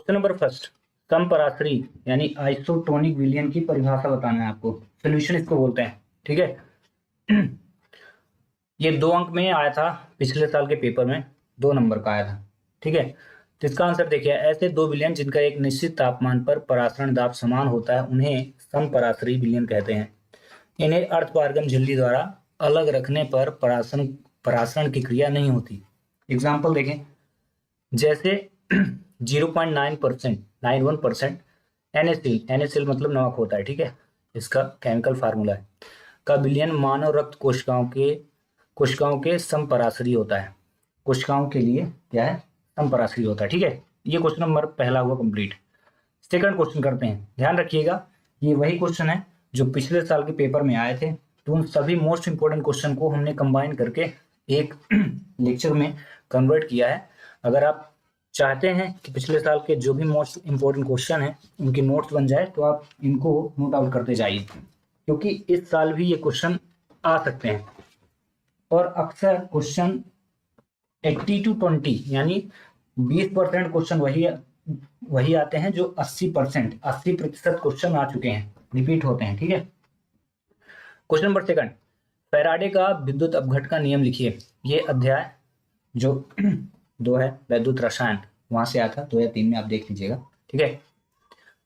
Question number first, समपराश्री यानी isotonic विलयन की परिभाषा बताना है आपको। सोल्यूशन इसको बोलते हैं, ठीक है। ये 2 अंक में आया था पिछले साल के पेपर में, 2 नंबर का आया था, ठीक है। तो इसका आंसर देखिए, ऐसे 2 विलयन जिनका एक निश्चित तापमान पर परासरण दाब समान होता है उन्हें समपराश्री विलयन कहते हैं। इन्हें अर्धपारगम झिल्ली द्वारा अलग रखने पर परासरण की क्रिया नहीं होती। एग्जाम्पल देखें, जैसे 0.9% 91% NaCl मतलब नमक होता है, ठीक है, इसका केमिकल फार्मूला है, का विलयन मानव रक्त कोशिकाओं के समपराश्री होता है। कोशिकाओं के लिए क्या है, समपराश्री होता है, ठीक है। ये क्वेश्चन नंबर पहला हुआ कंप्लीट। सेकंड क्वेश्चन करते हैं, ध्यान रखिएगा ये वही क्वेश्चन है जो पिछले साल के पेपर में आए थे। तो उन सभी मोस्ट इंपोर्टेंट क्वेश्चन को हमने कंबाइन करके एक लेक्चर में कन्वर्ट किया है। अगर आप चाहते हैं कि पिछले साल के जो भी मोस्ट इंपोर्टेंट क्वेश्चन हैं उनकी नोट्स बन जाए तो आप इनको नोट आउट करते जाइए, क्योंकि इस साल भी ये क्वेश्चन आ सकते हैं। और अक्सर क्वेश्चन 80 to 20 यानी 20% क्वेश्चन वही आते हैं जो 80% क्वेश्चन आ चुके हैं, रिपीट होते हैं, ठीक है। क्वेश्चन नंबर सेकंड, फैराडे का विद्युत अपघट का नियम लिखिए। ये अध्याय जो 2 है वैद्युत रसायन, वहां से आया था 2 या 3 में, आप देख लीजिएगा, ठीक है।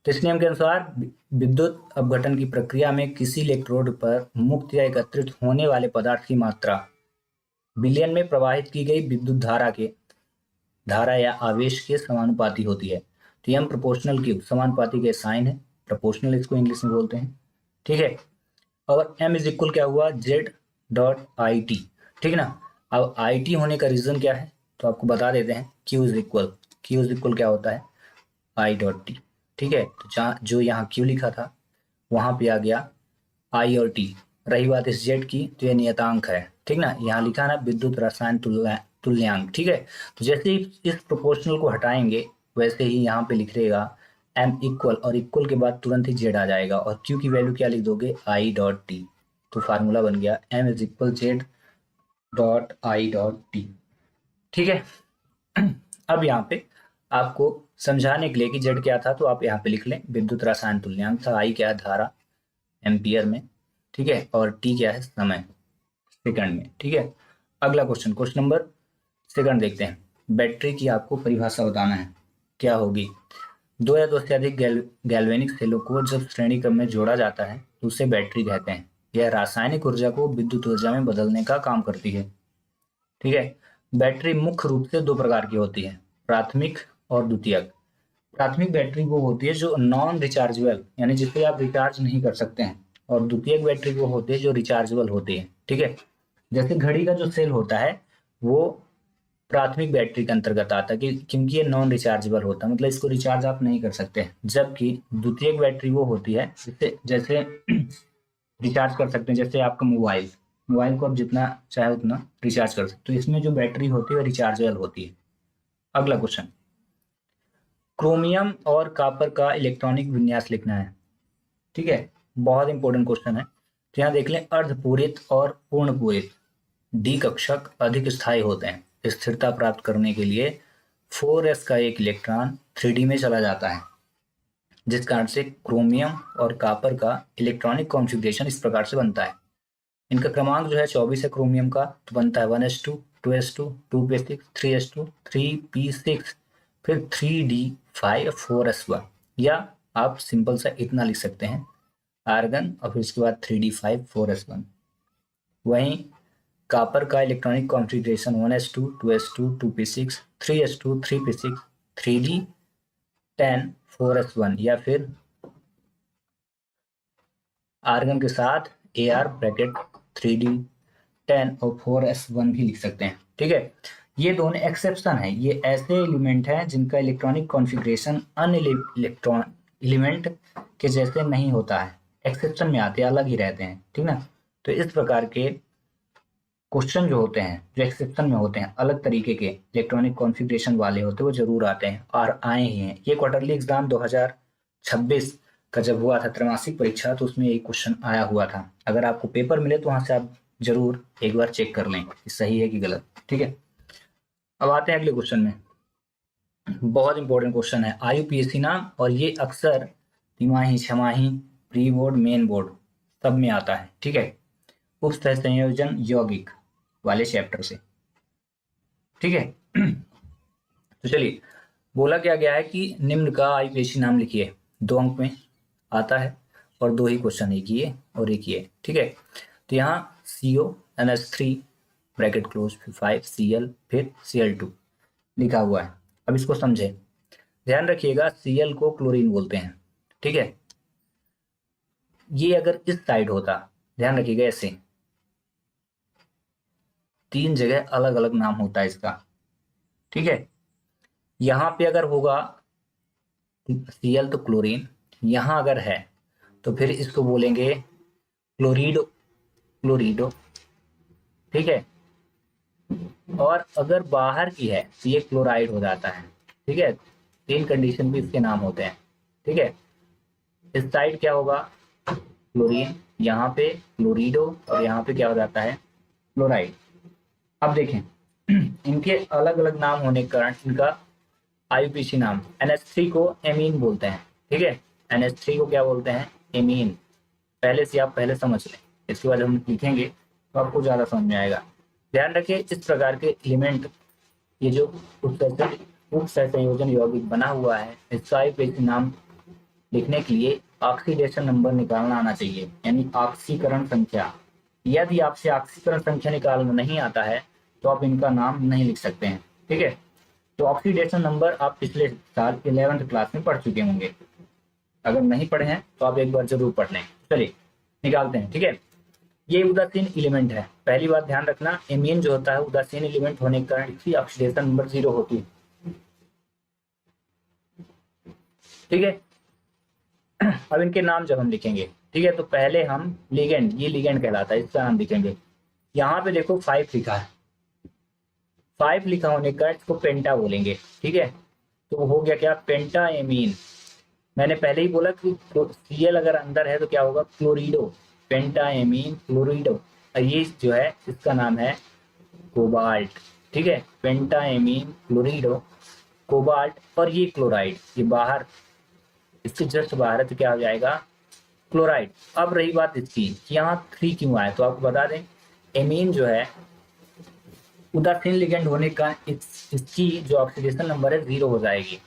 तो इस नियम के अनुसार विद्युत अपघटन की प्रक्रिया में किसी इलेक्ट्रोड पर मुक्त या एकत्रित होने वाले पदार्थ की मात्रा विलयन में प्रवाहित की गई विद्युत धारा या आवेश के समानुपाती होती है। तो एम प्रोपोर्शनल क्यू समानुपाती के साइन है, प्रोपोर्शनल इसको इंग्लिश में बोलते हैं, ठीक है। और एम इज इक्वल क्या हुआ, Z.IT, ठीक है ना। अब IT होने का रीजन क्या है तो आपको बता देते हैं, Q इज इक्वल क्या होता है, I.T, ठीक है। तो जो यहाँ Q लिखा था वहां पे आ गया I और T। रही बात इस Z की तो ये नियतांक है, ठीक ना, यहाँ लिखा ना विद्युत रसायन तुल्यांक, ठीक है। तो जैसे ही इस प्रोपोर्शनल को हटाएंगे वैसे ही यहाँ पे लिख रहेगा M इक्वल, और इक्वल के बाद तुरंत ही Z आ जाएगा, और Q की वैल्यू क्या लिख दोगे, I.T। तो फार्मूला बन गया M इज इक्वल Z.I.T, ठीक है। अब यहाँ पे आपको समझाने के लिए कि Z क्या था तो आप यहाँ पे लिख लें, विद्युत रसायन तुल्यांक था, I क्या है धारा एम्पियर में, ठीक है, और T क्या है समय सेकंड में, ठीक है। अगला क्वेश्चन नंबर सेकंड देखते हैं। बैटरी की आपको परिभाषा बताना है, क्या होगी। 2 या 2 से अधिक गैल्वेनिक सेलों को जब श्रेणी क्रम में जोड़ा जाता है तो उसे बैटरी कहते हैं। यह रासायनिक ऊर्जा को विद्युत ऊर्जा में बदलने का काम करती है, ठीक है। बैटरी मुख्य रूप से 2 प्रकार की होती है, प्राथमिक और द्वितीयक। प्राथमिक बैटरी वो होती है जो नॉन रिचार्जेबल यानी जिसे आप रिचार्ज नहीं कर सकते हैं, और द्वितीयक बैटरी वो होती है जो रिचार्जेबल होती है, ठीक है। जैसे घड़ी का जो सेल होता है वो प्राथमिक बैटरी के अंतर्गत आता है क्योंकि ये नॉन रिचार्जेबल होता है, मतलब इसको रिचार्ज आप नहीं कर सकते। जबकि द्वितीयक बैटरी वो होती है जैसे रिचार्ज कर सकते हैं, जैसे आपका मोबाइल को आप जितना चाहे उतना रिचार्ज कर सकते हो। तो इसमें जो बैटरी होती है वो रिचार्जेबल होती है। अगला क्वेश्चन, क्रोमियम और कॉपर का इलेक्ट्रॉनिक विन्यास लिखना है, ठीक है, बहुत इंपॉर्टेंट क्वेश्चन है। तो यहाँ देख लें, अर्धपूरित और पूर्ण पूरित डी कक्षक अधिक स्थायी होते हैं। स्थिरता प्राप्त करने के लिए 4s का एक इलेक्ट्रॉन 3D में चला जाता है, जिस कारण से क्रोमियम और कॉपर का इलेक्ट्रॉनिक कॉन्फ़िगरेशन इस प्रकार से बनता है। इनका क्रमांक जो है 24 है क्रोमियम का, तो बनता है 1s2 2s2 2p6 3s2 3p6 फिर 3d5 4s1, या आप सिंपल सा इतना लिख सकते हैं आर्गन और फिर उसके बाद 3d5 4s1। वहीं कॉपर का electronic configuration 1s2 2s2 2p6 3s2 3p6 3d10 4s1, या फिर आर्गन के साथ AR ब्रैकेट 3d10 और 4s1 भी लिख सकते हैं, ठीक है। ये दोनों एक्सेप्शन है, ये ऐसे एलिमेंट हैं जिनका इलेक्ट्रॉनिक कॉन्फ़िगरेशन अन्य एलिमेंट के जैसे नहीं होता है, एक्सेप्शन में आते हैं, अलग ही रहते हैं, ठीक ना। तो इस प्रकार के क्वेश्चन जो होते हैं जो एक्सेप्शन में होते हैं, अलग तरीके के इलेक्ट्रॉनिक कॉन्फ़िगरेशन वाले होते हैं, वो जरूर आते हैं और आए ही हैं। ये क्वार्टरली एग्जाम 2026 का जब हुआ था त्रैमासिक परीक्षा, तो उसमें एक क्वेश्चन आया हुआ था। अगर आपको पेपर मिले तो वहां से आप जरूर एक बार चेक कर लें कि सही है कि गलत, ठीक है। अब आते हैं अगले क्वेश्चन में। बहुत इंपॉर्टेंट क्वेश्चन है। IUPAC नाम, और ये अक्सर तिमाही, छमाही, प्री बोर्ड, मेन बोर्ड सब में आता है, ठीक है, उप सह संयोजन यौगिक वाले चैप्टर से, ठीक है। तो चलिए, बोला क्या गया है कि निम्न का IUPAC नाम लिखिए, 2 अंक में आता है और 2 ही क्वेश्चन, एक ये और एक ये, ठीक है। तो यहाँ CONH3 ब्रैकेट क्लोज, फिर 5Cl, फिर Cl2 लिखा हुआ है। अब इसको समझे, ध्यान रखिएगा, Cl को क्लोरीन बोलते हैं, ठीक है। ये अगर इस साइड होता, ध्यान रखिएगा, ऐसे 3 जगह अलग अलग नाम होता है इसका, ठीक है। यहाँ पे अगर होगा Cl तो क्लोरीन, यहाँ अगर है तो फिर इसको बोलेंगे क्लोरीडो, क्लोरीडो, ठीक है। और अगर बाहर की है तो ये क्लोराइड हो जाता है, ठीक है। 3 कंडीशन भी इसके नाम होते हैं, ठीक है। इस साइड क्या होगा, क्लोरीन, यहाँ पे क्लोरीडो, और यहाँ पे क्या हो जाता है, क्लोराइड। अब देखें, इनके अलग अलग नाम होने के कारण इनका IUPAC नाम, NH3 को एमीन बोलते हैं, ठीक है। NH3 को क्या बोलते हैं, एमीन। पहले से आप पहले समझ लें, इसके बाद हम लिखेंगे तो आपको ज्यादा समझ में आएगा। ध्यान रखिए, इस प्रकार के एलिमेंट, ये जो उप संयोजन यौगिक बना हुआ है, इसका IUPAC नाम लिखने के लिए ऑक्सीडेशन नंबर निकालना आना चाहिए, यानी ऑक्सीकरण संख्या। यदि आपसे ऑक्सीकरण संख्या निकालना नहीं आता है तो आप इनका नाम नहीं लिख सकते हैं, ठीक है। तो ऑक्सीडेशन नंबर आप पिछले साल 11th क्लास में पढ़ चुके होंगे, अगर नहीं पढ़े हैं तो आप एक बार जरूर पढ़ लें। चलिए निकालते हैं, ठीक है। ये उदासीन एलिमेंट है, पहली बात ध्यान रखना, एमीन जो होता है उदासीन एलिमेंट होने के कारण इसकी ऑक्सीडेशन नंबर 0 होती है, ठीक है। अब इनके नाम जब हम लिखेंगे, ठीक है, तो पहले हम लिगेंड, ये लिगेंड कहलाता है, इसका नाम लिखेंगे। यहाँ पे देखो 5 लिखा है, 5 लिखा होने का इसको पेंटा बोलेंगे, ठीक है। तो हो गया क्या, पेंटा एमीन। मैंने पहले ही बोला कि Cl अगर अंदर है तो क्या होगा, क्लोरीडो, पेंटा एमीन क्लोरीडो। ये जो है इसका नाम है कोबाल्ट, ठीक है, पेंटा एमीन क्लोरीडो, कोबाल्ट। और ये क्लोराइड, ये बाहर, इसके जस्ट बाहर है तो क्या हो जाएगा, क्लोराइड। अब रही बात इसकी, यहाँ 3 क्यों आए, तो आपको बता दें, एमीन जो है उदासीन लिगेंड होने का इसकी जो ऑक्सीडेशन नंबर है 0 हो जाएगी,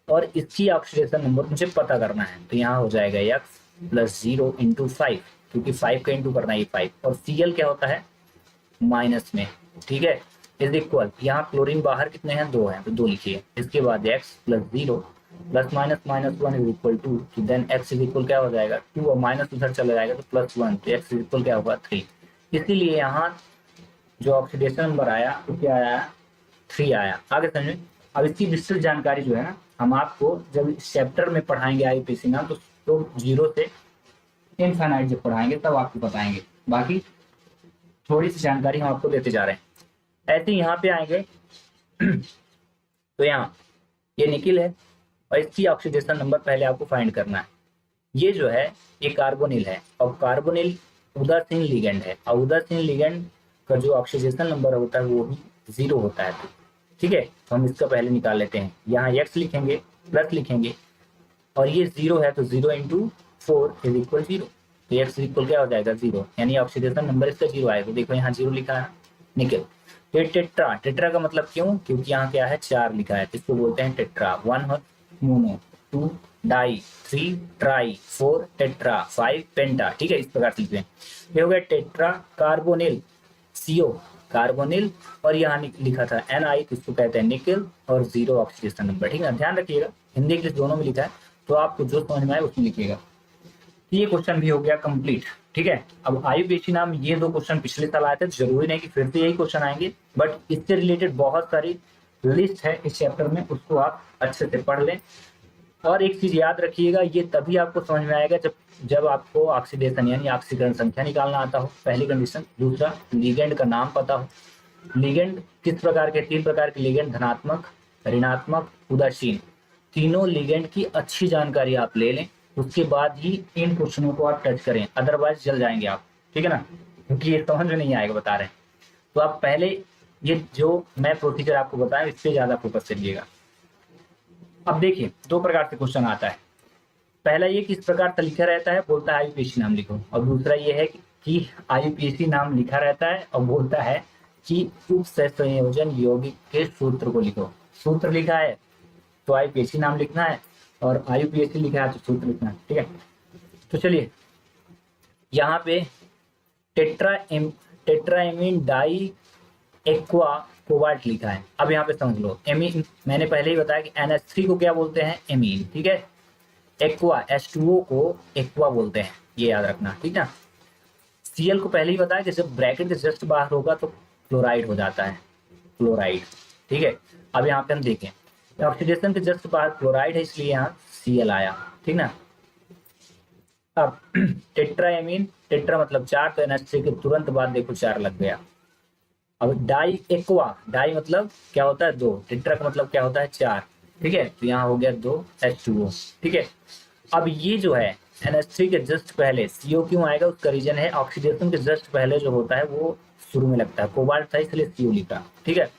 और इसकी ऑक्सीडेशन नंबर मुझे पता करना है, तो यहाँ हो जाएगा x + 0 × 5, क्योंकि 5 का इंटू करना है 5, और Cl क्या होता है माइनस में, ठीक है, इज इक्वल, यहाँ क्लोरीन बाहर कितने हैं, 2 हैं तो 2 लिखिए। इसके बाद x + 0 + -1 इज इक्वल टू, तो देन x इज इक्वल क्या हो जाएगा 2, और माइनस उधर चला जाएगा तो +1, तो x इज इक्वल क्या होगा 3। इसीलिए यहाँ जो ऑक्सीडेशन नंबर आया वो क्या आया, 3 आया। आगे समझे। अब इसकी विस्तृत जानकारी जो है ना, हम आपको जब इस चैप्टर में पढ़ाएंगे IUPAC नाम, तो 0 से इनफाइनाइट जब पढ़ाएंगे तब आपको बताएंगे, बाकी थोड़ी सी जानकारी हम आपको देते जा रहे हैं। ऐसे यहाँ पे आएंगे तो यहाँ ये निकिल है, और इसकी ऑक्सीडेशन नंबर पहले आपको फाइंड करना है। ये जो है ये कार्बोनिल है, और कार्बोनिल उदासीन लिगेंड है, और उदासीन लिगेंड का जो ऑक्सीडेशन नंबर होता है वो भी 0 होता है, ठीक है। तो हम इसका पहले निकाल लेते हैं, यहाँ x लिखेंगे, प्लस लिखेंगे, और ये 0 है तो 0 × 4 इज इक्वल 0, तो x इक्वल क्या हो जाएगा 0, यानी ऑक्सीडेशन नंबर इसका 0 आएगा। देखो यहाँ 0 लिखा है, निकल। तो टेट्रा, टेट्रा का मतलब क्यों, क्योंकि यहाँ क्या है 4 लिखा है, इसको बोलते हैं tetra. 1 mono, 2 di, 3 tri, 4 tetra, 5 penta, ठीक है, इस प्रकार से लिखते हैं। ये हो गया टेट्रा कार्बोनिल, CO कार्बोनिल, और यहाँ लिखा था Ni, इसको कहते हैं निकल, और 0 ऑक्सीडेशन नंबर, ठीक है। ध्यान रखिएगा, हिंदी इंग्लिश दोनों में लिखा है, तो आपको जो समझ में आए उसमें लिखिएगा। ये क्वेश्चन भी हो गया कंप्लीट, ठीक है। अब IUPAC नाम, ये 2 क्वेश्चन पिछले साल आए थे, जरूरी नहीं कि फिर से यही क्वेश्चन आएंगे, बट इससे रिलेटेड बहुत सारी लिस्ट है इस चैप्टर में, उसको आप अच्छे से पढ़ लें। और एक चीज याद रखिएगा, ये तभी आपको समझ में आएगा जब आपको ऑक्सीडेशन यानी ऑक्सीकरण संख्या निकालना आता हो, पहली कंडीशन। दूसरा, लिगेंड का नाम पता हो। लिगेंड किस प्रकार के, 3 प्रकार के लिगेंड, धनात्मक, ऋणात्मक, उदासीन। तीनों लिगेंड की अच्छी जानकारी आप ले लें, उसके बाद ही इन क्वेश्चनों को आप टच करें, अदरवाइज जल जाएंगे आप, ठीक है ना, क्योंकि ये समझ में नहीं आएगा, बता रहे हैं। तो आप पहले ये जो मैं प्रोसीजर आपको बताया इस पे ज्यादा फोकस करिएगा। अब देखिए दो प्रकार से क्वेश्चन आता है। पहला ये किस प्रकार का लिखा रहता है, बोलता है आईयूपीएसी नाम लिखो। और दूसरा ये है कि आईयूपीएसी नाम लिखा रहता है और बोलता है कि उप संयोजन यौगिक के सूत्र को लिखो। सूत्र लिखा है तो आईयूपीएसी नाम लिखना है, और आईयूपीएसी लिखा है तो सूत्र लिखना है। ठीक है, तो चलिए यहाँ पे टेट्राएमीन डाई एक्वा कोबाल्ट लिखा है। अब यहाँ पे समझ लो, एमीन मैंने पहले ही बताया कि NH3 को क्या बोलते हैं, एमीन। ठीक है, एक्वा H2O को एक्वा बोलते हैं, ये याद रखना। ठीक है, Cl को पहले ही बताया कि जब ब्रैकेट के जस्ट बाहर होगा तो क्लोराइड हो जाता है, क्लोराइड। ठीक है, अब यहाँ पे हम देखें ऑक्सीडेशन के जस्ट बाहर क्लोराइड है, इसलिए यहाँ Cl आया। ठीक ना, अब टेट्राएमीन, टेट्रा मतलब 4, तो NH3 के तुरंत बाद देखो 4 लग गया। अब डाई एक्वा, डाई मतलब क्या होता है 2, टेट्रा का मतलब क्या होता है 4। ठीक है, तो यहाँ हो गया 2 H2O। ठीक है, अब ये जो है NH3 के जस्ट पहले CO क्यों आएगा, उसका रीजन है ऑक्सीडेशन के जस्ट पहले जो होता है वो शुरू में लगता है, कोबाल्ट था इसलिए CO लिखा। ठीक है,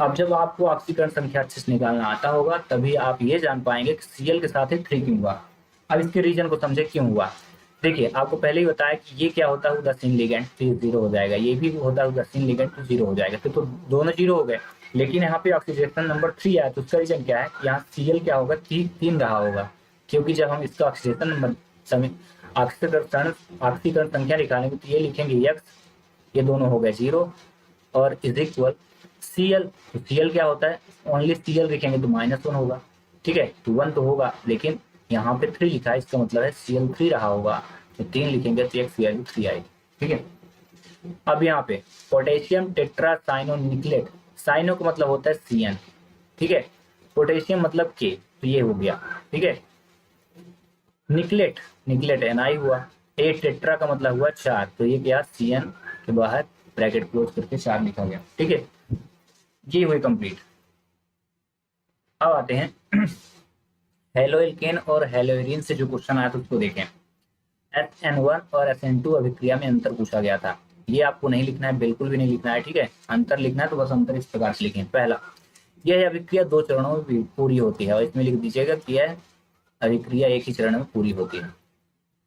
अब जब आपको ऑक्सीकरण संख्या अच्छे से निकालना आता होगा तभी आप ये जान पाएंगे कि Cl के साथ ही 3 क्यों हुआ। अब इसके रीजन को समझे क्यों हुआ। देखिए आपको पहले ही बताया कि ये क्या होता है उदासीन लिगेंड, तो 0 हो जाएगा, ये भी होता है उदासीन लिगेंड, तो 0 हो जाएगा। तो दोनों 0 हो गए, लेकिन यहाँ पे ऑक्सीडेशन नंबर 3 आया, तो उसका रीजन क्या है, यहाँ Cl क्या होगा, 3 रहा होगा, क्योंकि जब हम इसका ऑक्सीडेशन नंबर ऑक्सीकरण संख्या निकालेंगे तो ये लिखेंगे x, ये दोनों हो गए 0, और इज इक्वल Cl, तो Cl क्या होता है, ओनली Cl लिखेंगे तो -1 होगा। ठीक है, तो 1 तो होगा, लेकिन यहाँ पे 3 लिखा है, इसका मतलब है Cl3 रहा होगा, तो 3 लिखेंगे तो एक वैल्यू 3 आएगी। ठीक है, अब यहाँ पे पोटेशियम टेट्रासाइनोनिक्लेट, साइनो का मतलब होता है Cn। ठीक है, पोटेशियम मतलब K, तो ये हो गया। ठीक है, निकलेट, निकलेट Na हुआ, ए टेट्रा का मतलब हुआ 4, तो ये क्या Cn के बाहर ब्रैकेट क्लोज करके 4 लिखा गया। ठीक है, ये हुई कंप्लीट। अब आते हैं हेलोइल्केन और हेलोइरिन से जो क्वेश्चन आया था उसको देखें। SN1 और SN2 अभिक्रिया में अंतर पूछा गया था, ये आपको नहीं लिखना है, बिल्कुल भी नहीं लिखना है। ठीक है, अंतर लिखना है तो बस अंतर इस प्रकार से लिखें। पहला, यह अभिक्रिया 2 चरणों में पूरी होती है, और इसमें लिख दीजिएगा कि यह अभिक्रिया एक ही चरण में पूरी होती है।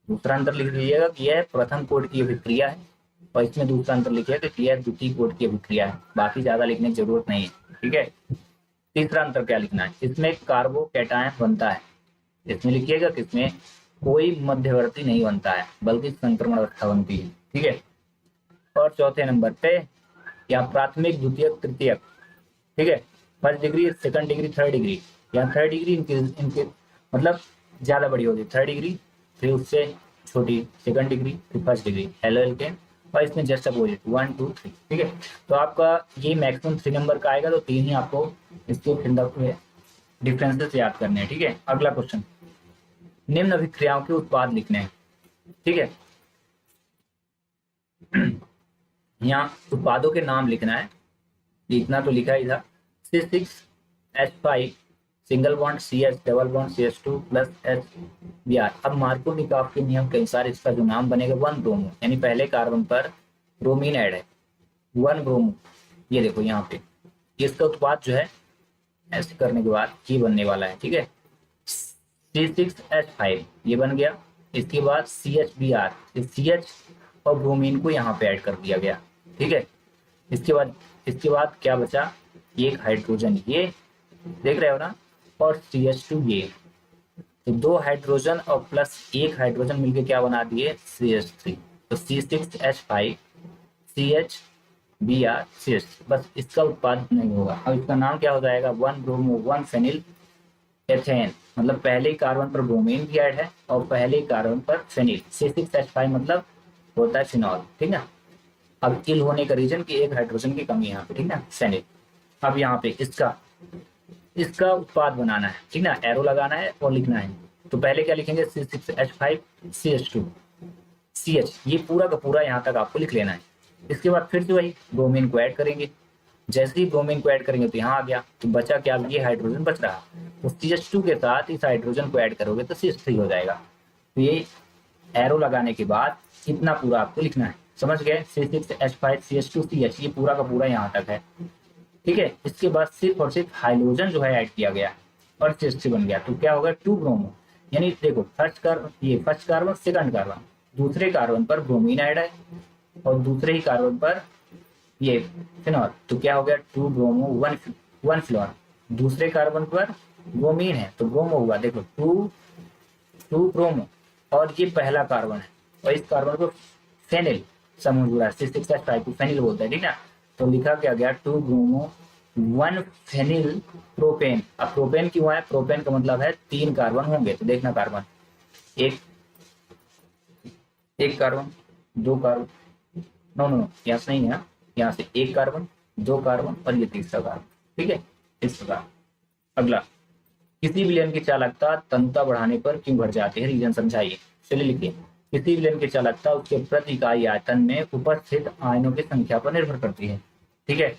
दूसरा अंतर लिख दीजिएगा कि यह प्रथम कोड की अभिक्रिया है, और इसमें दूसरा अंतर लिखिएगा कि यह द्वितीय कोड की अभिक्रिया है। बाकी ज्यादा लिखने की जरूरत नहीं है। ठीक है, तीसरा अंतर क्या लिखना है, इसमें कार्बोकैटायन बनता है, इसमें लिखिएगा कि इसमें कोई मध्यवर्ती नहीं बनता है बल्कि संक्रमण अवस्था बनती है। ठीक है, और चौथे नंबर पे या प्राथमिक, द्वितीयक, तृतीयक। ठीक है, first degree, second degree, third degree, या थर्ड डिग्री इनके मतलब ज्यादा बड़ी होगी, थर्ड डिग्री, फिर उससे छोटी सेकंड डिग्री, फिर फर्स्ट डिग्री, हेलोइल्केन, और इसमें जस्ट अपोजिट 1 2 3। ठीक है, तो आपका ये मैक्सिमम 3 नंबर का आएगा, तो 3 ही आपको इसके डिफरेंसेस याद करने हैं। ठीक है, अगला क्वेश्चन, निम्न अभिक्रियाओं के उत्पाद लिखने हैं। ठीक है, यहाँ उत्पादों के नाम लिखना है, लिखना तो लिखा ही था, C6H5 single bond CH double bond CH2 plus HBr। अब मार्कोनिकॉफ के नियम के अनुसार इसका जो नाम बनेगा 1 ब्रोमो, यानी पहले कार्बन पर ब्रोमीन ऐड है, 1 ब्रोमो। ये देखो यहाँ पे इसका उत्पाद जो है ऐसे करने के बाद ये बनने वाला है। ठीक है, C6H5 ये बन गया, इसके बाद CHBr, CH और ब्रोमीन को यहाँ पे ऐड कर दिया गया। ठीक है, इसके बाद क्या बचा, एक हाइड्रोजन, ये देख रहे हो ना, और CH2 ये, तो 2 हाइड्रोजन और प्लस 1 हाइड्रोजन मिलके क्या बना दिए CH3, तो C6H5 CHBr CH, बस इसका उत्पाद नहीं होगा। अब इसका नाम क्या हो जाएगा, 1 ब्रोमो 1 फेनिल एथेन, मतलब पहले ही कार्बन पर ब्रोमीन भी ऐड है और पहले ही कार्बन पर फेनिल। C6H5 मतलब होता है फिनॉल। ठीक है, अब इल होने का रीजन कि एक हाइड्रोजन की कमी यहाँ पे। ठीक है, फेनिल। अब यहाँ पे इसका उत्पाद बनाना है। ठीक ना, एरो लगाना है और लिखना है। तो पहले क्या लिखेंगे, C6H5 CH2 CH, ये पूरा का पूरा यहाँ तक आपको लिख लेना है। इसके बाद फिर से वही ब्रोमीन को ऐड करेंगे, जैसे ही ब्रोमीन को ऐड करेंगे तो यहाँ आ गया, तो बचा क्या, ये हाइड्रोजन बच रहा, तो CH2 के साथ इस हाइड्रोजन को ऐड करोगे तो CH3 हो जाएगा। तो ये एरो लगाने के बाद इतना पूरा आपको लिखना है, समझ गए, C6H5 CH2 CH, ये पूरा का पूरा यहाँ तक है। ठीक है, इसके बाद सिर्फ और सिर्फ हाइड्रोजन जो है ऐड किया गया, और CH3 बन गया, तो क्या होगा 2 ब्रोमो। यानी देखो फर्स्ट कार्बन, ये फर्स्ट कार्बन सेकंड कार्बन, दूसरे कार्बन पर ब्रोमीन ऐड है और दूसरे ही कार्बन पर ये फिनॉल, तो क्या हो गया 2 ब्रोमो 1 फ्लोर। दूसरे कार्बन पर ब्रोमीन है तो ब्रोमो हुआ, देखो 2 ब्रोमो, और ये पहला कार्बन है और इस कार्बन को फेनिल समूह जुड़ा है, C6H5 को फेनिल बोलते हैं, ठीक ना। तो लिखा क्या गया 2 ब्रोमो 1 फेनिल प्रोपेन। अब प्रोपेन क्यों है, प्रोपेन का मतलब है 3 कार्बन होंगे, तो देखना कार्बन एक एक carbon, 2 carbon, no no no यहाँ से नहीं है, यहाँ से 1 कार्बन, 2 कार्बन और ये तीसरा कार्बन, ठीक है इस प्रकार। अगला, किसी विलयन की चालकता तन्यता बढ़ाने पर क्यों घट जाती है, रीजन समझाइए। चलिए लिखिए, किसी विलयन की चालकता उसके प्रति इकाई आयतन में उपस्थित आयनों की संख्या पर निर्भर करती है, ठीक है।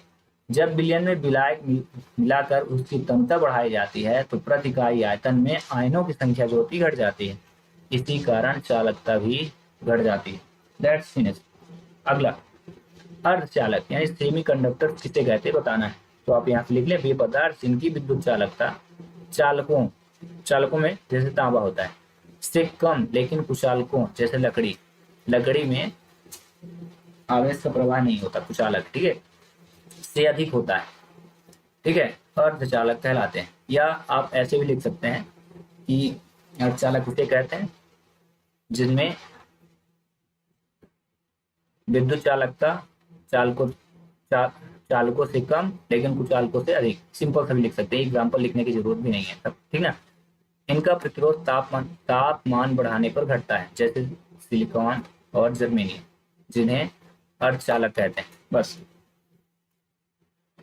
जब विलयन में विलायक मिलाकर उसकी तन्यता बढ़ाई जाती है तो प्रति इकाई आयतन में आयनों की संख्या जो होती घट जाती है, इसी कारण चालकता भी घट जाती है। That's finish. अगला, अर्धचालक यानी सेमी कंडक्टर किसे कहते हैं बताना है, तो आप यहाँ से लिख लें, वे पदार्थ जिनकी विद्युत चालकता चालकों चालकों में जैसे तांबा होता है से कम, लेकिन कुचालकों जैसे लकड़ी में आवेश का प्रवाह नहीं होता, कुचालक, ठीक है, से अधिक होता है, ठीक है, अर्धचालक कहलाते हैं। या आप ऐसे भी लिख सकते हैं कि अर्धचालक उसे कहते हैं जिनमें विद्युत चालकता चालकों से कम लेकिन कुचालकों से अधिक, सिंपल सा भी लिख सकते हैं, एग्जाम्पल लिखने की जरूरत भी नहीं है सब, ठीक ना। इनका प्रतिरोध तापमान बढ़ाने पर घटता है, जैसे सिलिकॉन और जर्मेनियम, जिन्हें अर्धचालक कहते हैं। बस।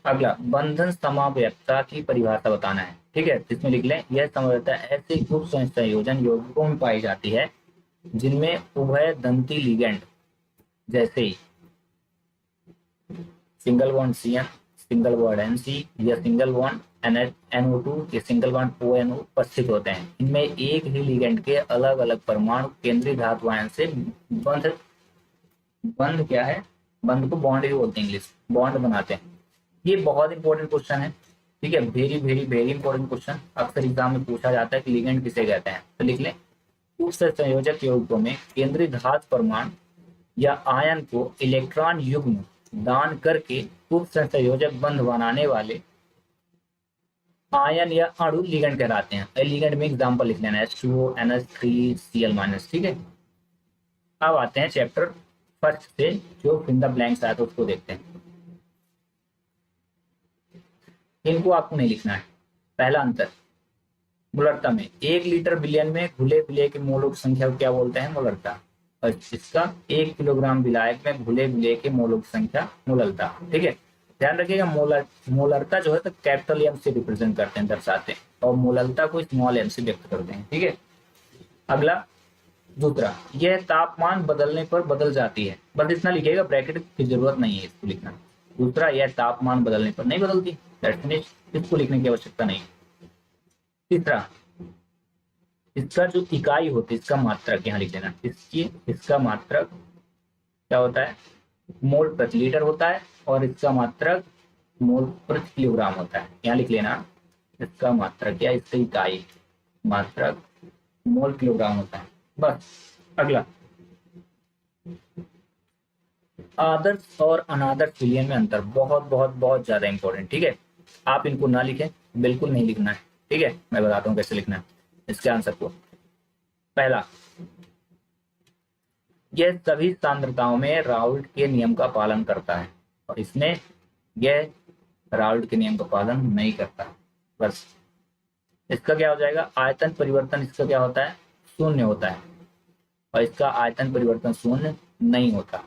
अगला, बंधन समावयवता की परिभाषा बताना है, ठीक है, इसमें लिख लें, यह समावयवता ऐसे ग्रुप संयोजन यौगिकों में पाई जाती है जिनमें उभय दंती लिगेंड जैसे single bond CN, single bond NC या सिंगल बॉन्ड NO2 या सिंगल बॉन्ड ONO उपस्थित होते हैं। इनमें एक ही लिगेंड के अलग अलग परमाणु केंद्रीय धातु आयन से बंध क्या है, बंध को बॉन्ड ही बोलते हैं, इंग्लिश बॉन्ड बनाते हैं। ये बहुत इंपॉर्टेंट क्वेश्चन है, ठीक है, very very very important question, अक्सर एग्जाम में पूछा जाता है कि लिगेंड किसे कहते हैं, तो लिख लें, उप संयोजक यौगिकों में केंद्रीय धातु परमाणु या आयन को इलेक्ट्रॉन युग्म दान करके उप संयोजक बंध बनाने वाले आयन या अणु लिगेंड कहलाते हैं। लिगेंड में एग्जांपल लिख लेना, H2O, NH3Cl-, ठीक है। अब आते हैं चैप्टर फर्स्ट से, जो फिल द ब्लैंक्स आया तो उसको देखते हैं। इनको आपको नहीं लिखना है। पहला अंतर, मोलरता में 1 लीटर विलयन में घुले विलय के मोलों की संख्या को क्या बोलते हैं, मोलरता, और इसका 1 किलोग्राम विलायक में घुले विलय के मोलों की संख्या मोलरता, ठीक है। ध्यान रखिएगा, मोलरता जो है तो कैपिटल M से रिप्रेजेंट करते हैं, दर्शाते हैं, और मोलरता को स्मॉल m से व्यक्त करते हैं, ठीक है। अगला, दूसरा, यह तापमान बदलने पर बदल जाती है, बस इतना लिखिएगा, ब्रैकेट की जरूरत नहीं है इसको लिखना। दूसरा, यह तापमान बदलने पर नहीं बदलती, इसको लिखने की आवश्यकता नहीं। तीसरा, इसका जो इकाई होती है, इसका मात्रक यहाँ लिख लेना, इसका मात्रक क्या होता है, मोल प्रति लीटर होता है, और इसका मात्रक मोल प्रति किलोग्राम होता है, यहाँ लिख लेना, इसका मात्रक या इसका इकाई मात्रक मोल किलोग्राम होता है, बस। अगला, आदर्श और अनादर्श विलयन में अंतर बहुत बहुत बहुत ज्यादा इंपॉर्टेंट, ठीक है। आप इनको ना लिखें, बिल्कुल नहीं लिखना है, ठीक है, मैं बताता हूँ कैसे लिखना है इसके आंसर को। पहला, यह सभी सांद्रताओं में राउल्ट के नियम का पालन करता है, और इसमें यह राउल्ट के नियम का पालन नहीं करता, बस। इसका क्या हो जाएगा, आयतन परिवर्तन इसका क्या होता है, शून्य होता है, और इसका आयतन परिवर्तन शून्य नहीं होता।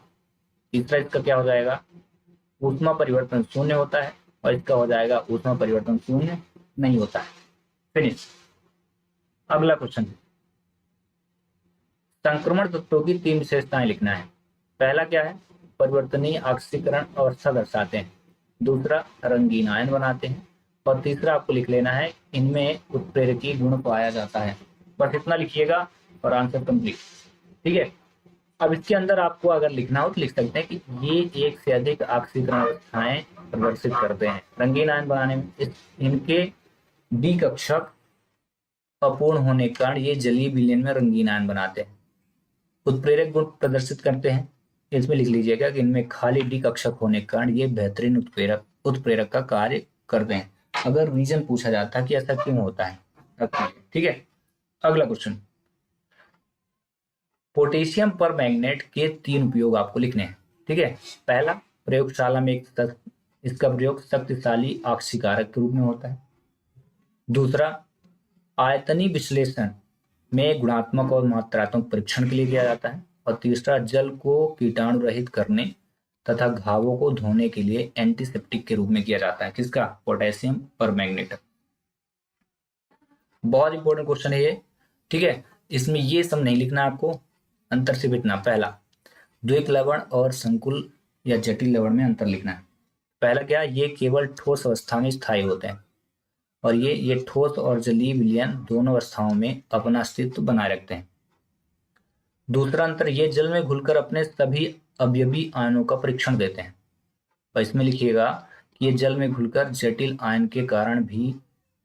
तीसरा, इसका क्या हो जाएगा, ऊष्मा परिवर्तन शून्य होता है, और इसका हो जाएगा ऊष्मा परिवर्तन शून्य नहीं होता है। फिनिश। अगला क्वेश्चन, संक्रमण तत्वों की 3 विशेषताएं लिखना है। पहला क्या है, परिवर्तनीय ऑक्सीकरण अवस्था दर्शाते हैं। दूसरा, रंगीन आयन बनाते हैं, और तीसरा आपको लिख लेना है, इनमें उत्प्रेरकी गुण पाया जाता है। बस इतना लिखिएगा और आंसर कंप्लीट, ठीक है। अब इसके अंदर आपको अगर लिखना हो तो लिख सकते हैं कि ये एक से अधिक ऑक्सीकरण अवस्थाएं प्रदर्शित करते हैं। रंगीन आयन बनाने में इनके डी कक्षक अपूर्ण होने के कारण ये जलीय विलयन में रंगीन आयन बनाते हैं। उत्प्रेरक गुण प्रदर्शित करते हैं। इसमें लिख लीजिएगा कि इनमें खाली डी कक्षक होने के कारण ये बेहतरीन उत्प्रेरक का कार्य करते हैं। अगर रीजन पूछा जाता है कि ऐसा क्यों होता है, ठीक है। अगला क्वेश्चन, पोटेशियम पर मैग्नेट के 3 उपयोग आपको लिखने हैं, ठीक है। पहला, प्रयोगशाला में इसका प्रयोग शक्तिशाली ऑक्सीकारक के रूप में होता है। दूसरा, आयतनीय विश्लेषण में गुणात्मक और मात्रात्मक परीक्षण के लिए किया जाता है। और तीसरा, जल को कीटाणु रहित करने तथा घावों को धोने के लिए एंटीसेप्टिक के रूप में किया जाता है। किसका? Potassium permanganate. बहुत इंपॉर्टेंट क्वेश्चन है ये, ठीक है। इसमें ये सब नहीं लिखना आपको, अंतर सिर्फ इतना। पहला, द्विक लवण और संकुल या जटिल लवण में अंतर लिखना है। पहला क्या, ये केवल ठोस अवस्था में स्थायी होते हैं और ये ठोस और जलीय विलयन दोनों अवस्थाओं में अपना अस्तित्व बनाए रखते हैं। दूसरा अंतर, ये जल में घुलकर अपने सभी अवयवी आयनों का परीक्षण देते हैं। और इसमें लिखिएगा कि ये जल में घुलकर जटिल आयन के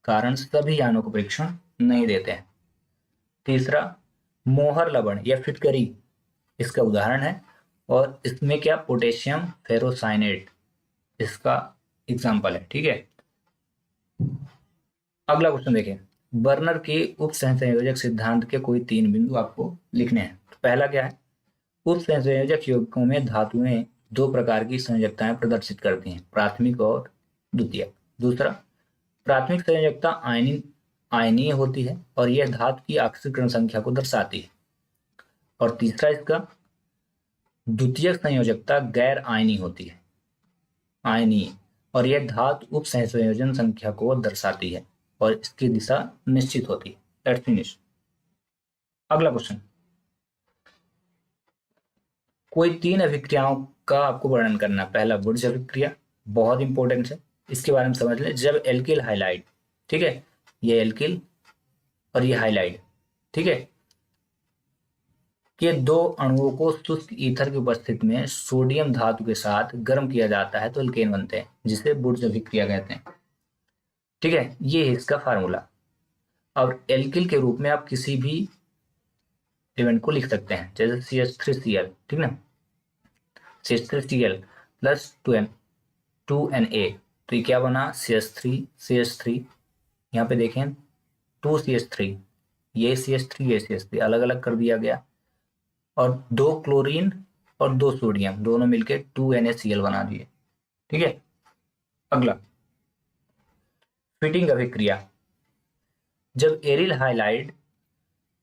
कारण सभी आयनों का परीक्षण नहीं देते हैं। तीसरा, मोहर लवण या फिटकरी इसका उदाहरण है और इसमें क्या, पोटेशियम फेरोसाइनेट इसका एग्जाम्पल है, ठीक है। अगला क्वेश्चन देखिए, बर्नर के उप सहसंयोजक सिद्धांत के कोई 3 बिंदु आपको लिखने हैं। तो पहला क्या है, उप सहसंयोजक यौगिकों में धातुएं 2 प्रकार की संयोजकताएं प्रदर्शित करती हैं, प्राथमिक और द्वितीयक। दूसरा, प्राथमिक संयोजकता आयनीय होती है और यह धातु की ऑक्सीकरण संख्या को दर्शाती है। और तीसरा, इसका द्वितीयक संयोजकता गैर आयनीय होती है, आयनीय, और यह धातु उप सहसंयोजन संख्या को दर्शाती है और इसकी दिशा निश्चित होती है। Let's finish. अगला क्वेश्चन, कोई 3 अभिक्रियाओं का आपको वर्णन करना। पहला, वुड्स अभिक्रिया, बहुत इंपॉर्टेंट है, इसके बारे में समझ लें। जब एल्किल हाइलाइड, ठीक है, ये एल्किल और ये हाइलाइड, ठीक है, के 2 अणुओं को शुष्क ईथर की उपस्थिति में सोडियम धातु के साथ गर्म किया जाता है तो एल्केन बनते हैं, जिसे वुड्स अभिक्रिया कहते हैं, ठीक है। ये है इसका फार्मूला। और एल्किल के रूप में आप किसी भी एलिमेंट को लिख सकते हैं, जैसे CH3Cl, ठीक ना, CH3Cl प्लस 2Na, तो ये क्या बना, CH3 यहाँ पे देखें 2CH3, ये CH3 ये CH3 अलग अलग कर दिया गया और 2 क्लोरीन और 2 सोडियम दोनों मिलके 2NaCl बना दिए, ठीक है। अगला, फिटिंग अभिक्रिया, जब एरिल हाइलाइड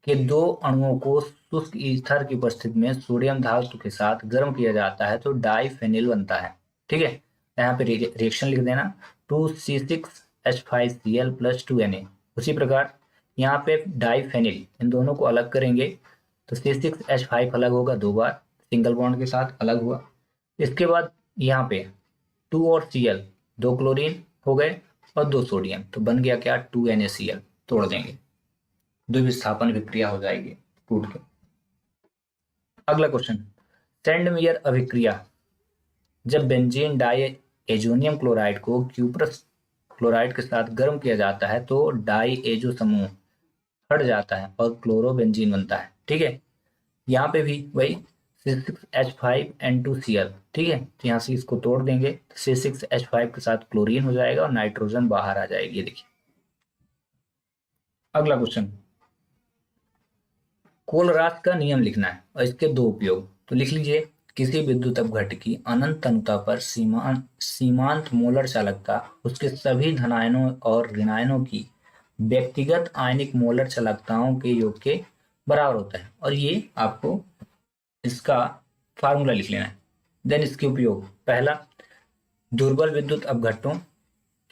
के 2 अणुओं को शुष्क ईथर की उपस्थिति में सोडियम धातु के साथ गर्म किया जाता है तो डाइफेनिल बनता है, ठीक है। यहाँ पे रिएक्शन लिख देना, 2C6H5Cl प्लस 2Na। उसी प्रकार यहाँ पे डाइफेनिल, इन दोनों को अलग करेंगे तो C6H5 अलग होगा 2 बार, सिंगल बॉन्ड के साथ अलग हुआ। इसके बाद यहाँ पे 2 और Cl, 2 क्लोरीन हो गए और 2 सोडियम, तो बन गया क्या, 2NaCl, तोड़ देंगे, द्विविस्थापन विक्रिया हो जाएगी टूट के। अगला क्वेश्चन, सैंडमेयर अभिक्रिया, जब बेंजीन डाई एजोनियम क्लोराइड को क्यूप्रस क्लोराइड के साथ गर्म किया जाता है तो डाई एजो समूह हट जाता है और क्लोरोबेंजीन बनता है, ठीक है। यहाँ पे भी वही C6H5N2Cl, ठीक है, तो यहाँ से इसको तोड़ देंगे, C6H5 के साथ क्लोरीन हो जाएगा और नाइट्रोजन बाहर आ जाएगी, देखिए। अगला क्वेश्चन, कोलरास का नियम लिखना है और इसके 2 उपयोग, तो लिख लीजिए, किसी विद्युत अपघट्ट की अनंत तनुता पर सीमांत मोलर चालकता उसके सभी धनायनों और ऋणायनों की व्यक्तिगत आयनिक मोलर चालकताओं के योग के बराबर होता है। और ये आपको इसका फार्मूला लिख लेना है। देन इसके उपयोग, पहला, दुर्बल विद्युत अपघट्टों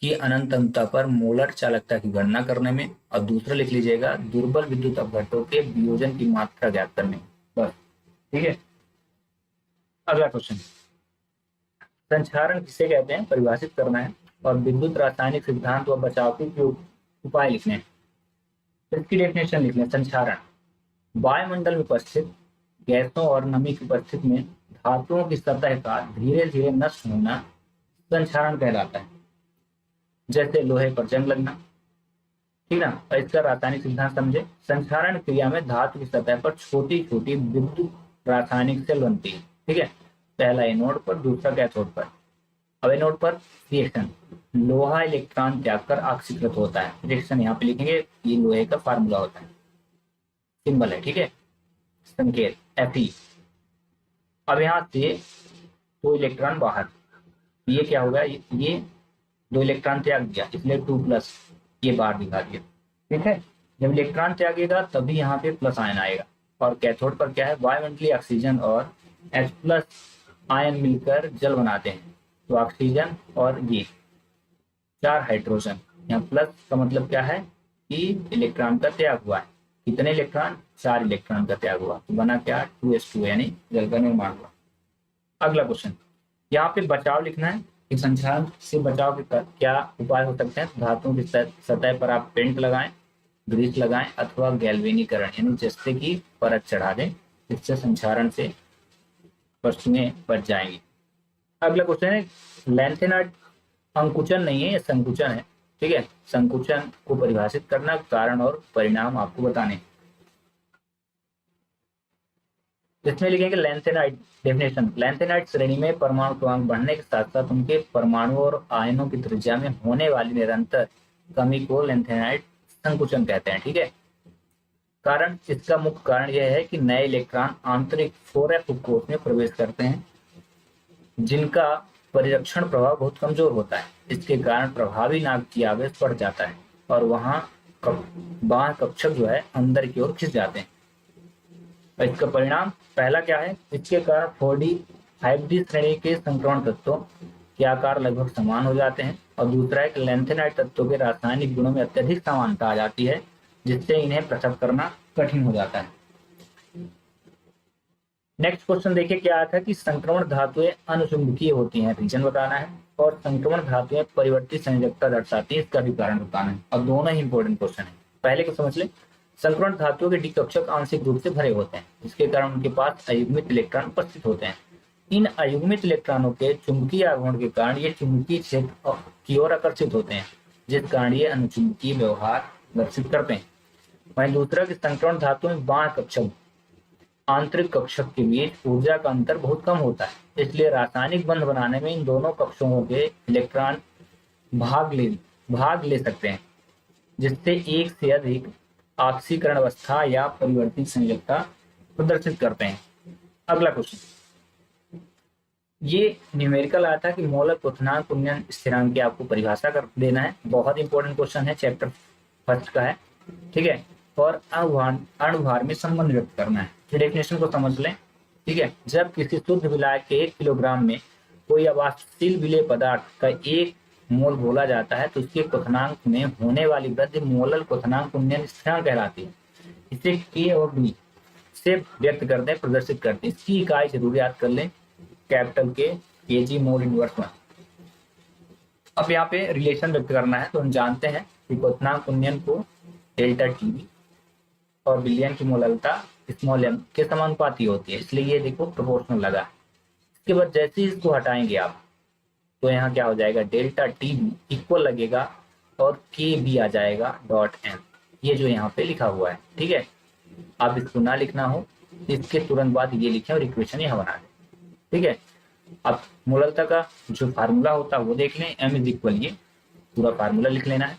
की अनंत तनुता पर मोलर चालकता की गणना करने में, और दूसरा लिख लीजिएगा दुर्बल विद्युत अपघट्टों के वियोजन की मात्रा ज्ञात करने में, बस, ठीक है। अगला क्वेश्चन, संक्षारण किसे कहते हैं परिभाषित करना है और विद्युत रासायनिक सिद्धांत व बचाव के उपाय लिखने हैं। इसकी डेफिनेशन लिखने, संक्षारण, वायुमंडल में उपस्थित गैसों और नमी की उपस्थिति में धातुओं की सतह का धीरे धीरे नष्ट होना संक्षारण कहलाता है। जैसे लोहे पर जंग लगना, ठीक ना। और इसका रासायनिक सिद्धांत समझे। संक्षारण क्रिया में धातु की सतह पर छोटी छोटी विद्युत रासायनिक सेल बनती है, ठीक है। पहला एनोड पर, दूसरा कैथोड पर। अब एनोड पर रिएक्शन, लोहा इलेक्ट्रॉन त्याग कर ऑक्सीकृत होता है। रिएक्शन यहाँ पे लिखेंगे, ये लोहे का फार्मूला होता है, सिंबल है, ठीक है, संकेत Fe। अब यहाँ से दो इलेक्ट्रॉन बाहर, ये क्या होगा, ये दो इलेक्ट्रॉन त्याग दिया, इसलिए 2+, ये बाहर दिखा दिया, ठीक है। जब इलेक्ट्रॉन त्यागेगा तभी यहाँ पे प्लस आयन आएगा। और कैथोड पर क्या है, वायुमंडलीय ऑक्सीजन और H+ आयन मिलकर जल बनाते हैं। तो ऑक्सीजन और ये 4 हाइड्रोजन, यहाँ प्लस का मतलब क्या है कि इलेक्ट्रॉन का त्याग हुआ है। कितने इलेक्ट्रॉन, 4 इलेक्ट्रॉन का त्याग हुआ, तो बना क्या, 2s2, यानी जल का निर्माण हुआ। अगला क्वेश्चन, यहाँ पे बचाव लिखना है कि संक्षारण से बचाव के क्या उपाय हो सकते हैं। धातुओं की सतह पर आप पेंट लगाएं, ग्रीस लगाएं अथवा गैल्वेनीकरण यानी जस्ते की परत चढ़ा दें, इससे संक्षारण से वस्तुएं बच जाएंगी। अगला क्वेश्चन है, लैंथेनाइड अंकुचन नहीं है, ये संकुचन है, ठीक है। संकुचन को परिभाषित करना, कारण और परिणाम आपको बताने। इसमें लिखेंगे लैंथेनाइड डेफिनेशन। लैंथेनाइड श्रेणी में परमाणु क्रमांक बढ़ने के साथ साथ उनके परमाणुओं और आयनों की त्रिज्या में होने वाली निरंतर कमी को लैंथेनाइड संकुचन कहते हैं, ठीक है। कारण, इसका मुख्य कारण यह है कि नए इलेक्ट्रॉन आंतरिक 4f कोष में प्रवेश करते हैं, जिनका परिरक्षण प्रभाव बहुत कमजोर होता है। इसके कारण प्रभावी नाभिक की आवेश बढ़ जाता है और वहां बाह्य कक्षक जो है अंदर की ओर खिंच जाते हैं। और इसका परिणाम पहला क्या है, इसके कारण 4D 5D श्रेणी के संक्रमण तत्वों के आकार लगभग समान हो जाते हैं। और दूसरा है कि लैंथेनाइड तत्वों के रासायनिक गुणों में अत्यधिक समानता आ जाती है, जिससे इन्हें पृथक करना कठिन हो जाता है। नेक्स्ट क्वेश्चन देखिए क्या आता है कि संक्रमण धातुएं अनुचुंबकीय होती हैं, रीजन बताना है। और संक्रमण धातुएं परिवर्तित संयोजकता दर्शाती है, इसका भी कारण बताना है। और दोनों ही इंपॉर्टेंट क्वेश्चन है। पहले को समझ ले, संक्रमण धातुओं के डी कक्षक आंशिक रूप से भरे होते हैं, जिसके कारण उनके पास अयुग्मित इलेक्ट्रॉन उपस्थित होते हैं। इन अयुग्मित इलेक्ट्रॉनों के चुंबकीय आघूर्ण के कारण ये चुंबकीय क्षेत्र की ओर आकर्षित होते हैं, जिस कारण ये अनुचुंबकीय व्यवहार दर्शित करते हैं। वहीं दूसरा कि संक्रमण धातु में बाह्य कक्षक आंतरिक कक्षक के बीच ऊर्जा का अंतर बहुत कम होता है, इसलिए रासायनिक बंध बनाने में इन दोनों कक्षकों के इलेक्ट्रॉन भाग ले सकते हैं, जिससे एक से अधिक ऑक्सीकरण अवस्था या परिवर्तित संयोजकता प्रदर्शित करते हैं। अगला क्वेश्चन, ये न्यूमेरिकल आया था कि मोलर क्वथनांक उन्नयन स्थिरांक की आपको परिभाषा कर देना है। बहुत इंपॉर्टेंट क्वेश्चन है, चैप्टर 1 का है, ठीक है। और अणुभार में संबंध व्यक्त करना है। डेफिनेशन को समझ लें, ठीक है। जब किसी शुद्ध विलायक के 1 किलोग्राम में कोई अवाष्पशील विलेय पदार्थ का 1 मोल घोला जाता है तो उसके क्वथनांक में होने वाली वृद्धि मोलर क्वथनांक उन्नयन स्थिरांक कहलाती है। इसे K और D से व्यक्त करते हैं, प्रदर्शित करते हैं। इसकी इकाई जरूर याद कर लें, capital K kg mole inverse 1। अब यहाँ पे रिलेशन व्यक्त करना है, तो हम जानते हैं कि क्वथनांक उन्नयन को डेल्टा टीवी और विलयन की मोललता स्मॉल m के समानुपाती होती है, इसलिए ये देखो प्रोपोर्शनल लगा। इसके बाद जैसे ही इसको हटाएंगे आप, तो यहाँ क्या हो जाएगा, डेल्टा टीवी इक्वल लगेगा और के बी आ जाएगा डॉट m, ये जो यहाँ पे लिखा हुआ है, ठीक है। आप इसको ना लिखना हो, इसके तुरंत बाद ये लिखें और इक्वेशन यहाँ बना दें, ठीक है। अब मोललता का जो फार्मूला होता है वो देख लें, m इज इक्वल, ये पूरा फार्मूला लिख लेना है।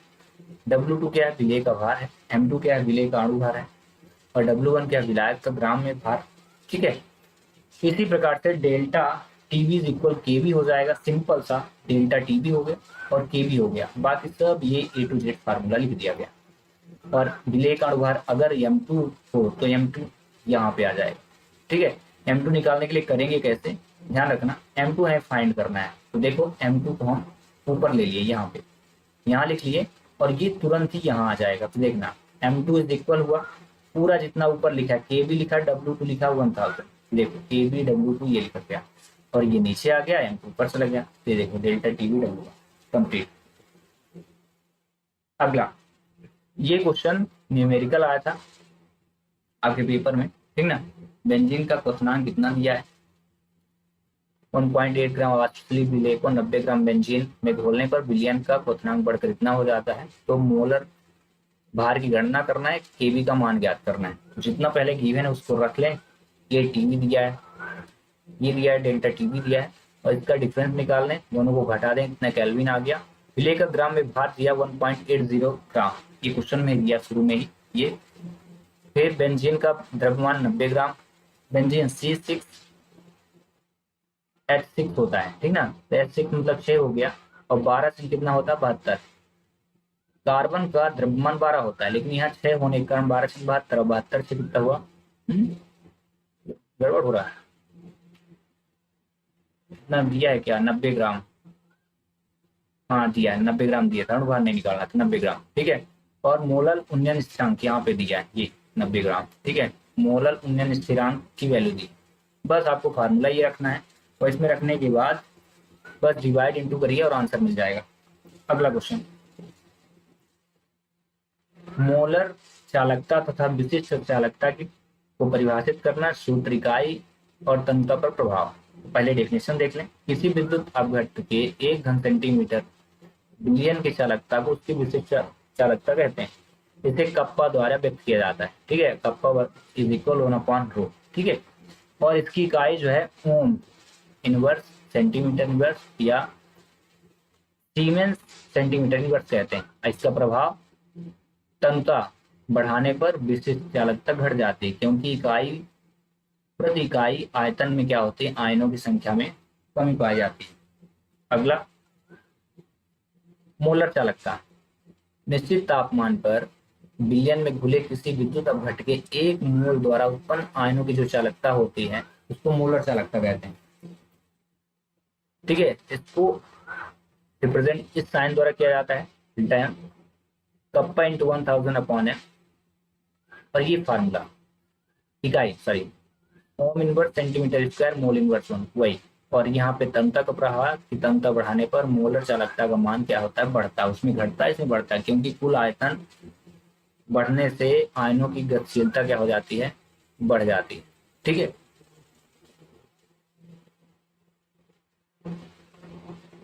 W2 क्या है, विलेय का भार है। M2 क्या है, विलेय का अणु भार है। और W1 क्या है, विलायक का ग्राम में भार, ठीक है। इसी प्रकार से डेल्टा टीबी इज इक्वल केबी हो जाएगा, सिंपल सा डेल्टा टीबी हो गया और केबी हो गया। बाकी सब ये A to Z फार्मूला लिख दिया गया। और विलेय का अणुभार अगर M2 हो तो M2 यहाँ पे आ जाएगा, ठीक है। M2 निकालने के लिए करेंगे कैसे, ध्यान रखना, M2 है फाइंड करना है, तो देखो M2 को हम ऊपर ले लिए, यहाँ पे यहाँ लिख लिए और ये तुरंत ही यहाँ आ जाएगा। तो देखना M2 इज इक्वल हुआ, पूरा जितना ऊपर लिखा है KB लिखा, W2 लिखा 1000, देखो KB W2 ये लिखा गया और ये नीचे आ गया, M2 ऊपर चला गया, ये देखो डेल्टा TB W कंप्लीट। अगला, ये क्वेश्चन न्यूमेरिकल आया था आपके पेपर में, ठीक ना। बेंजीन का क्वथनांक कितना दिया है, 1.8 ग्राम अवाष्पशील विलेय को 90 ग्राम बेंजीन में घोलने पर विलयन का क्वथनांक बढ़कर इतना हो जाता है। तो मोलर भार की गणना करना है, केवी का मान ज्ञात करना है। तो जितना पहले गिवन है उसको रख लें। ये टीवी दिया है, ये दिया है, डेल्टा टीवी दिया है, और इसका डिफरेंस निकाल लें, दोनों को घटा दें, इतना केल्विन आ गया। विलेय का ग्राम में भार दिया 1.80 ग्राम, ये क्वेश्चन में दिया शुरू में ही ये। फिर बेंजीन का द्रव्यमान 90 ग्राम। बेंजीन C6H6 होता है, ठीक ना। तो H6 मतलब 6 हो गया, और 12 से कितना होता है, 72। कार्बन का द्रव्यमान 12 होता है, लेकिन यहाँ 6 होने के कारण 12 से 72, और 72 से कितना हुआ, गड़बड़ हो रहा है। इतना दिया है क्या, 90 ग्राम। हाँ दिया है, 90 ग्राम दिया था, बाहर नहीं निकालना था, 90 ग्राम, ठीक है। और मोलल उन्नयन स्थिरांक यहाँ पे दिया है, ये 90 ग्राम, ठीक है। मोलल उन्नयन स्थिरांक की वैल्यू दी। बस आपको फार्मूला ये रखना है, और इसमें रखने के बाद बस डिवाइड इंटू करिए और आंसर मिल जाएगा। अगला क्वेश्चन, मोलर चालकता तथा विशिष्ट चालकता की को परिभाषित करना, सूत्र, इकाई और तंत्र पर प्रभाव। पहले डेफिनेशन देख लें। किसी विद्युत अपघट्ट के 1 घन सेंटीमीटर बिलियन की चालकता को उसकी विशिष्ट चालकता कहते हैं। इसे कप्पा द्वारा व्यक्त किया जाता है, ठीक है। कप्पा इज इक्वल 1/ρ, ठीक है। और इसकी इकाई जो है ओम इनवर्स, सेंटीमीटर इनवर्स, या सीमेंस सेंटीमीटर इनवर्स कहते हैं। इसका प्रभाव, तन्यता बढ़ाने पर विशिष्ट चालकता घट जाती है, क्योंकि इकाई प्रति इकाई आयतन में क्या होती है, आयनों की संख्या में कमी पाई जाती है। अगला, मोलर चालकता। निश्चित तापमान पर विलयन में घुले किसी विद्युत अपघट्ट के एक मोल द्वारा उत्पन्न आयनों की जो चालकता होती है उसको मोलर चालकता कहते हैं, ठीक है। इसको रिप्रेजेंट इस साइन द्वारा किया जाता है, delta M, kappa into 1000/m। और ये फार्मूला, इकाई sorry, ohm inverse centimetre square mole inverse 1, वही। और यहाँ पे तन्यता का प्रभाव कि तन्यता बढ़ाने पर मोलर चालकता का मान क्या होता है, बढ़ता है। उसमें घटता है, इसमें बढ़ता है, क्योंकि कुल आयतन बढ़ने से आयनों की गतिशीलता क्या हो जाती है, बढ़ जाती है, ठीक है।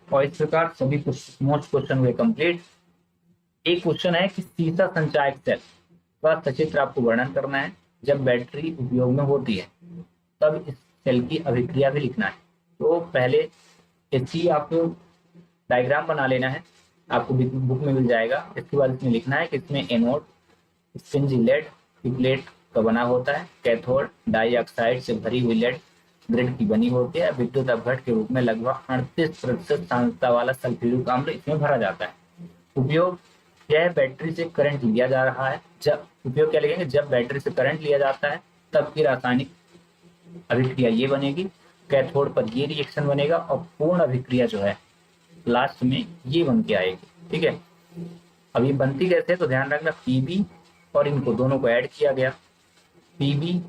और इस प्रकार सभी मोस्ट क्वेश्चन हुए कंप्लीट। एक क्वेश्चन है कि सीसा संचायक सेल का सचित्र आपको वर्णन करना है। जब बैटरी उपयोग में होती है तब इस सेल की अभिक्रिया भी लिखना है। तो पहले इसकी आपको डायग्राम बना लेना है, आपको बुक में मिल जाएगा। इसके बाद इसमें लिखना है कि इसमें एनोड स्पिंजी लेड की प्लेट का बना होता है, कैथोड डाइऑक्साइड से भरी हुई लेड ग्रिड की बनी होती है। विद्युत अपघट्ट के रूप में लगभग 38% सांद्रता वाला सल्फ्यूरिक अम्ल इसमें भरा जाता है। उपयोग, यह बैटरी से करंट लिया जा रहा है। जब उपयोग क्या लिखेंगे, जब बैटरी से करंट लिया जाता है तब की रासायनिक अभिक्रिया ये बनेगी, कैथोड पर ये रिएक्शन बनेगा, और पूर्ण अभिक्रिया जो है लास्ट में ये बन के आएगी, ठीक है। अब ये बनती कैसे है, तो ध्यान रखना, पीबी और इनको दोनों को ऐड किया गया, पीबी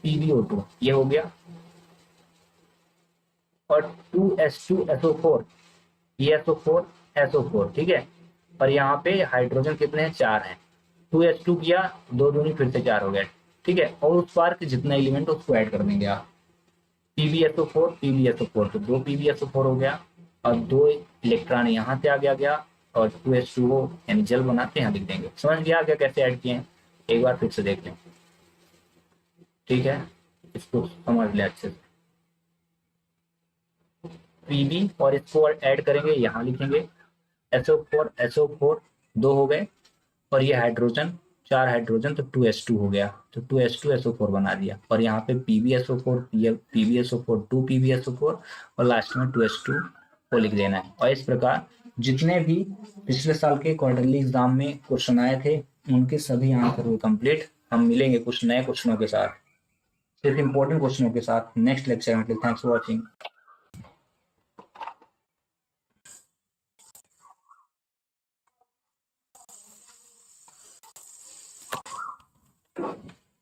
PbO2 ये हो गया, और 2H2SO4 ये SO4 ठीक है। और यहाँ पे हाइड्रोजन कितने हैं, 4 हैं। 2H2 किया, 2 दूनी फिर से 4 हो गए, ठीक है। और उस पार के जितना एलिमेंट उसको ऐड कर देंगे आप, PbSO4 तो 2 PbSO4 हो गया, और 2 इलेक्ट्रॉन यहाँ से आगे आ गया, और 2H2O यानी जल बनाते हैं, लिख देंगे। समझ गया क्या कैसे ऐड किए हैं, एक बार फिर से देख लें, ठीक है। इसको समझ लें अच्छे से। पीबी और इसको ऐड करेंगे, यहाँ लिखेंगे SO4 2 हो गए, और ये हाइड्रोजन 4 हाइड्रोजन, तो 2H2 हो गया, तो 2H2SO4 बना दिया। और यहाँ पे PbSO4 2 PbSO4, और लास्ट में 2H2 को लिख देना है। और इस प्रकार जितने भी पिछले साल के क्वार्टरली एग्जाम में क्वेश्चन आए थे उनके सभी आंसर हुए कंप्लीट। हम मिलेंगे कुछ नए क्वेश्चनों के साथ, सिर्फ इंपॉर्टेंट क्वेश्चनों के साथ नेक्स्ट लेक्चर में। Thanks for watching.